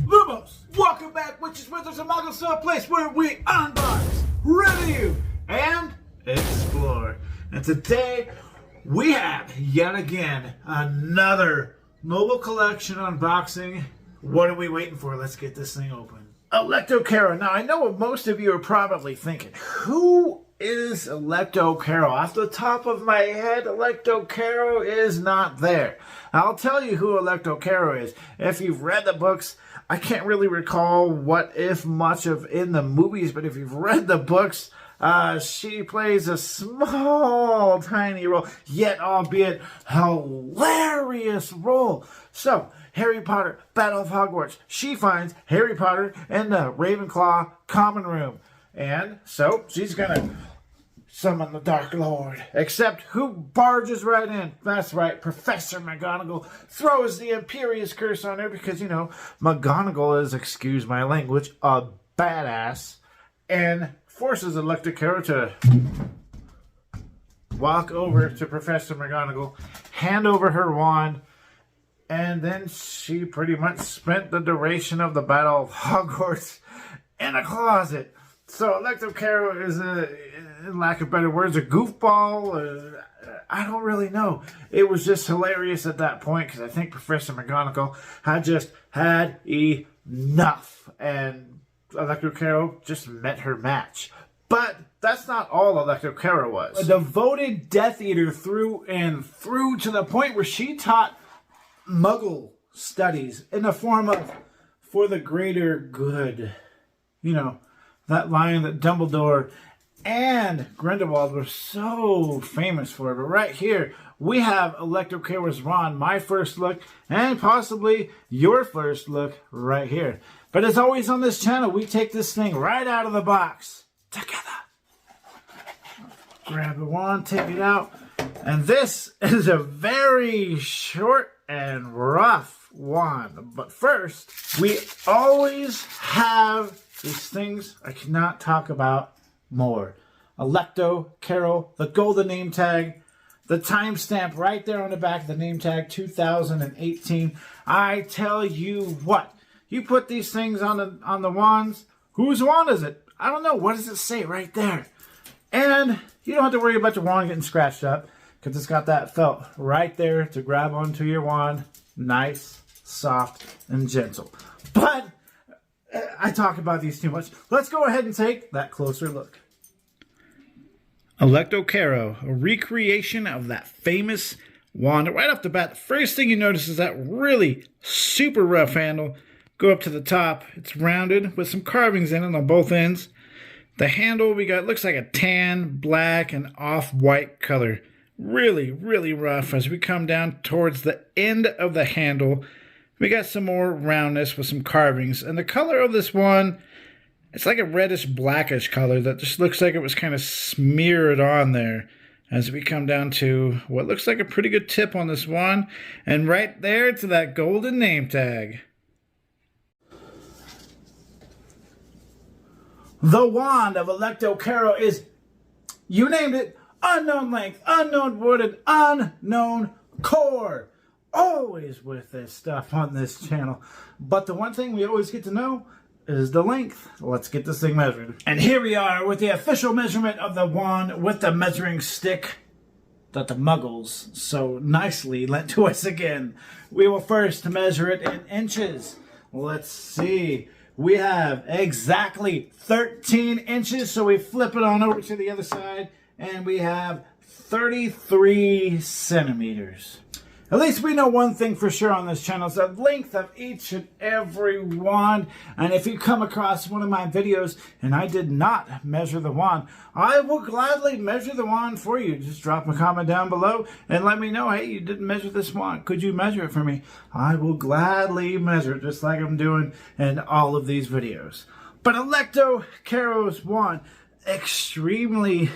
Lumos, welcome back, witches, wizards, and muggles, to a place where we unbox, review, and explore. And today, we have, yet again, another mobile collection unboxing. What are we waiting for? Let's get this thing open. Alecto Carrow. Now, I know what most of you are probably thinking. Who is Alecto Carrow? Off the top of my head, Alecto Carrow is not there. I'll tell you who Alecto Carrow is. If you've read the books, I can't really recall what if much of in the movies, but if you've read the books, she plays a small, tiny role, yet albeit hilarious role. So, Harry Potter, Battle of Hogwarts. She finds Harry Potter in the Ravenclaw Common Room. And so, she's gonna summon the Dark Lord. Except who barges right in? That's right, Professor Mcgonagall throws the impurious curse on her because, you know, McGonagall is, excuse my language, a badass. And forces Alecto Carrow to walk over to Professor Mcgonagall, hand over her wand, and then she pretty much spent the duration of the Battle of Hogwarts in a closet. So Alecto Carrow is, in lack of better words, a goofball. I don't really know. It was just hilarious at that point because I think Professor Mcgonagall had just had enough. And Alecto Carrow just met her match. But that's not all Alecto Carrow was. A devoted Death Eater through and through, to the point where she taught Muggle studies in the form of for the greater good. You know, that line that Dumbledore and Grindelwald were so famous for. But right here, we have Alecto Carrow's wand, my first look, and possibly your first look right here. But as always on this channel, we take this thing right out of the box together. Grab the wand, take it out. And this is a very short and rough wand. But first, we always have these things I cannot talk about more. Alecto Carrow, the golden name tag, the timestamp right there on the back of the name tag, 2018. I tell you what, you put these things on the wands. Whose wand is it? I don't know. What does it say right there? And you don't have to worry about your wand getting scratched up because it's got that felt right there to grab onto your wand. Nice, soft, and gentle. But I talk about these too much. Let's go ahead and take that closer look. Alecto Carrow, a recreation of that famous wand. Right off the bat, the first thing you notice is that really super rough handle. Go up to the top. It's rounded with some carvings in it on both ends. The handle we got looks like a tan, black, and off-white color. Really, really rough. As we come down towards the end of the handle, we got some more roundness with some carvings. And the color of this one, it's like a reddish blackish color that just looks like it was kind of smeared on there. As we come down to what looks like a pretty good tip on this one. And right there to that golden name tag. The wand of Alecto Carrow is, you named it, unknown length, unknown wood, and unknown core. Always with this stuff on this channel. But the one thing we always get to know is the length. Let's get this thing measured. And here we are with the official measurement of the wand with the measuring stick that the Muggles so nicely lent to us again. We will first measure it in inches. Let's see. We have exactly 13 inches, so we flip it on over to the other side, and we have 33 centimeters. At least we know one thing for sure on this channel, is the length of each and every wand. And if you come across one of my videos and I did not measure the wand, I will gladly measure the wand for you. Just drop a comment down below and let me know, hey, you didn't measure this wand. Could you measure it for me? I will gladly measure it, just like I'm doing in all of these videos. But Alecto Carrow's wand, extremely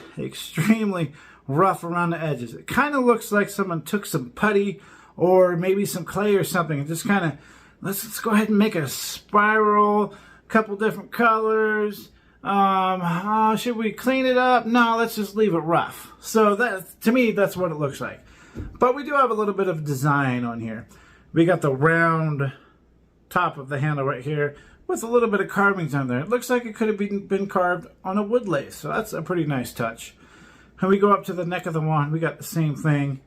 rough around the edges. It kind of looks like someone took some putty or maybe some clay or something and just kind of, let's go ahead and make a spiral, couple different colors. Should we clean it up? No, let's just leave it rough. So that, to me, that's what it looks like. But we do have a little bit of design on here. We got the round top of the handle right here with a little bit of carvings on there. It looks like it could have been carved on a wood lathe, so that's a pretty nice touch. And we go up to the neck of the wand, we got the same thing.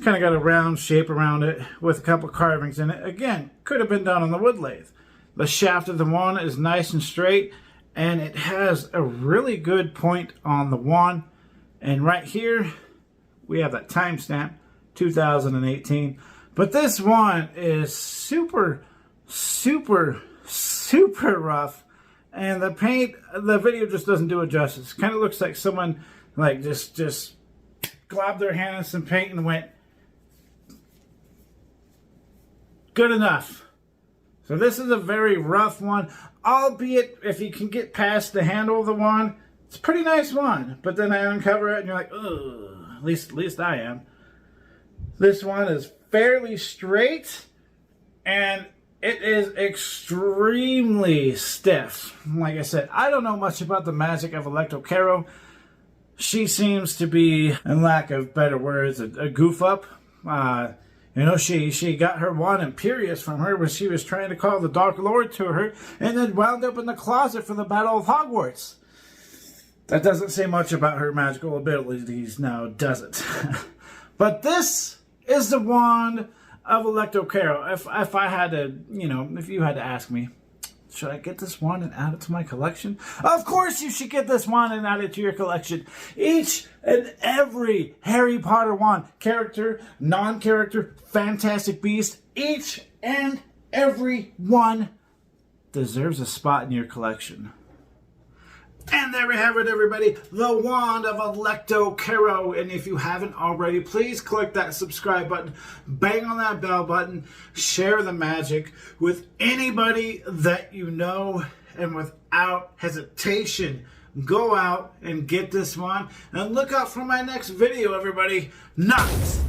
Kind of got a round shape around it with a couple carvings in it. Again, could have been done on the wood lathe. The shaft of the wand is nice and straight, and it has a really good point on the wand. And right here, we have that timestamp, 2018. But this wand is super, super, super rough. And the paint, the video just doesn't do it justice. Kind of looks like someone like just globbed their hand in some paint and went, good enough. So this is a very rough one, albeit if you can get past the handle of the wand, it's a pretty nice wand. But then I uncover it and you're like, ugh, at least I am. This one is fairly straight and it is extremely stiff. Like I said, I don't know much about the magic of Alecto Carrow. She seems to be, in lack of better words, a goof up. You know, she got her wand impurious from her when she was trying to call the Dark Lord to her and then wound up in the closet for the Battle of Hogwarts. That doesn't say much about her magical abilities now, does it? But this is the wand of Alecto Carrow. If I had to, you know, if you had to ask me, should I get this wand and add it to my collection? Of course you should get this wand and add it to your collection. Each and every Harry Potter wand, character, non-character, fantastic beast, each and every one deserves a spot in your collection. And there we have it, everybody. The wand of Alecto Carrow. And if you haven't already, please click that subscribe button. Bang on that bell button. Share the magic with anybody that you know. And without hesitation, go out and get this wand. And look out for my next video, everybody. Nice.